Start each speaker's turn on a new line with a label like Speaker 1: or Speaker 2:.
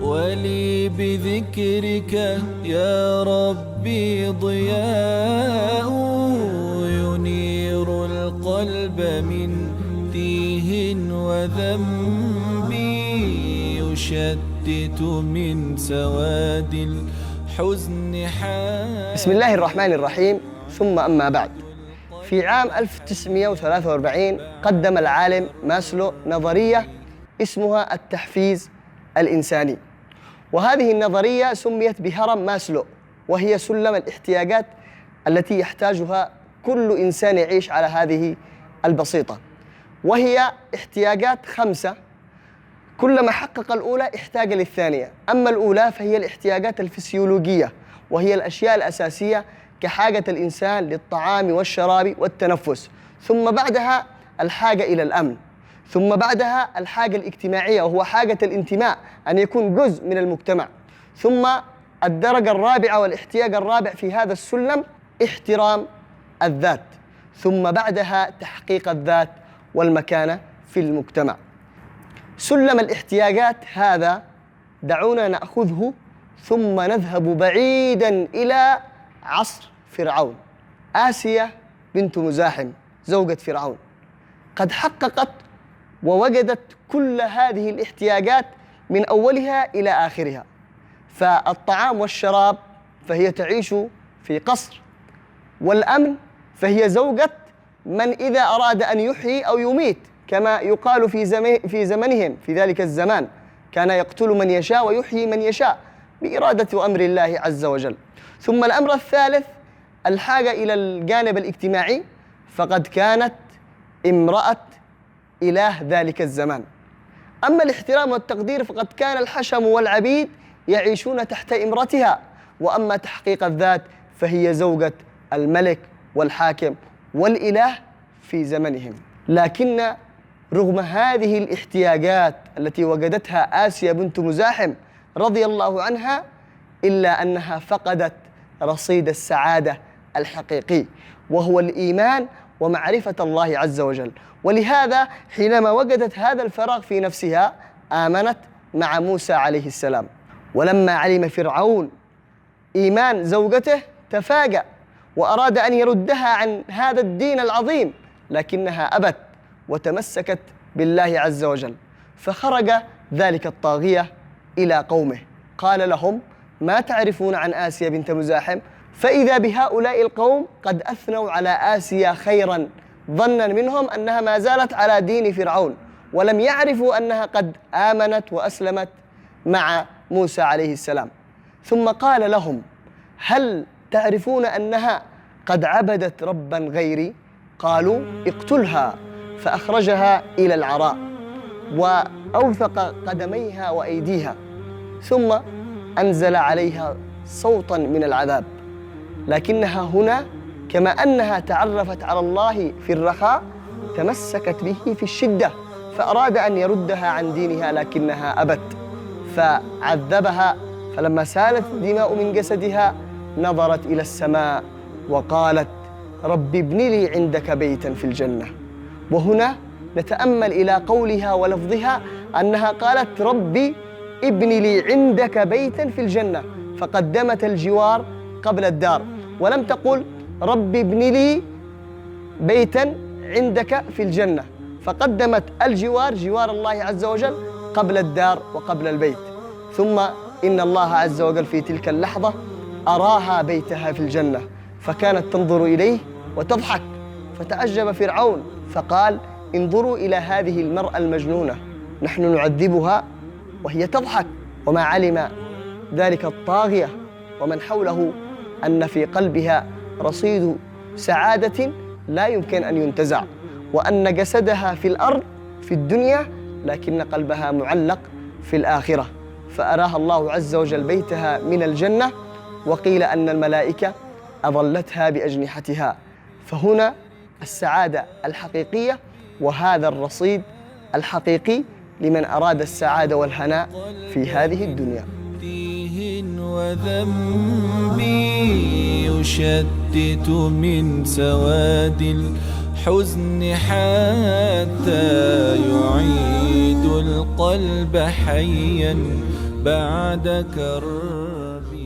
Speaker 1: ولي بذكرك يا ربي ضياء ينير القلب من تيه وذنب يشتت من سواد الحزن
Speaker 2: بسم الله الرحمن الرحيم. ثم أما بعد، في عام 1943 قدم العالم ماسلو نظرية اسمها التحفيز الإنساني، وهذه النظرية سميت بهرم ماسلو، وهي سلم الاحتياجات التي يحتاجها كل إنسان يعيش على هذه البسيطة، وهي احتياجات 5. كلما حقق الأولى احتاج للثانية. أما الأولى فهي الاحتياجات الفسيولوجية، وهي الأشياء الأساسية كحاجة الإنسان للطعام والشراب والتنفس، ثم بعدها الحاجة إلى الأمن، ثم بعدها الحاجة الاجتماعية وهو حاجة الانتماء، أن يكون جزء من المجتمع، ثم الدرجة الرابعة والاحتياج الرابع في هذا السلم احترام الذات، ثم بعدها تحقيق الذات والمكانة في المجتمع. سلم الاحتياجات هذا دعونا نأخذه ثم نذهب بعيداً إلى عصر فرعون. آسيا بنت مزاحم زوجة فرعون قد حققت ووجدت كل هذه الاحتياجات من أولها إلى آخرها. فالطعام والشراب فهي تعيش في قصر، والأمن فهي زوجة من إذا أراد أن يحيي أو يميت، كما يقال في زمنهم في ذلك الزمان، كان يقتل من يشاء ويحيي من يشاء بإرادة وأمر الله عز وجل. ثم الأمر الثالث الحاجة إلى الجانب الاجتماعي، فقد كانت امرأة إله ذلك الزمان. أما الاحترام والتقدير فقد كان الحشم والعبيد يعيشون تحت إمرتها. وأما تحقيق الذات فهي زوجة الملك والحاكم والإله في زمنهم. لكن رغم هذه الاحتياجات التي وجدتها آسيا بنت مزاحم رضي الله عنها، إلا أنها فقدت رصيد السعادة الحقيقي، وهو الإيمان ومعرفة الله عز وجل. ولهذا حينما وجدت هذا الفراغ في نفسها آمنت مع موسى عليه السلام. ولما علم فرعون إيمان زوجته تفاجأ وأراد أن يردها عن هذا الدين العظيم، لكنها أبت وتمسكت بالله عز وجل. فخرج ذلك الطاغية إلى قومه قال لهم: ما تعرفون عن آسيا بنت مزاحم؟ فإذا بهؤلاء القوم قد أثنوا على آسيا خيرا، ظنا منهم أنها ما زالت على دين فرعون، ولم يعرفوا أنها قد آمنت وأسلمت مع موسى عليه السلام. ثم قال لهم: هل تعرفون أنها قد عبدت ربا غيري؟ قالوا: اقتلها. فأخرجها إلى العراء وأوثق قدميها وأيديها، ثم أنزل عليها صوتا من العذاب. لكنها هنا كما أنها تعرفت على الله في الرخاء تمسكت به في الشدة، فأراد أن يردها عن دينها لكنها أبت، فعذبها. فلما سالت الدماء من جسدها نظرت إلى السماء وقالت: رب ابن لي عندك بيتا في الجنة. وهنا نتأمل إلى قولها ولفظها أنها قالت: ربي ابن لي عندك بيتا في الجنة، فقدمت الجوار قبل الدار، ولم تقل رب ابن لي بيتا عندك في الجنة، فقدمت الجوار جوار الله عز وجل قبل الدار وقبل البيت. ثم إن الله عز وجل في تلك اللحظة أراها بيتها في الجنة، فكانت تنظر إليه وتضحك، فتعجب فرعون فقال: انظروا إلى هذه المرأة المجنونة، نحن نعذبها وهي تضحك. وما علم ذلك الطاغية ومن حوله أن في قلبها رصيد سعادة لا يمكن أن ينتزع، وأن جسدها في الأرض في الدنيا لكن قلبها معلق في الآخرة. فأراها الله عز وجل بيتها من الجنة، وقيل أن الملائكة أظلتها بأجنحتها. فهنا السعادة الحقيقية، وهذا الرصيد الحقيقي لمن أراد السعادة والهناء في هذه الدنيا.
Speaker 1: وذنبي يشتت من سواد الحزن حتى يعيد القلب حيا بعد كرب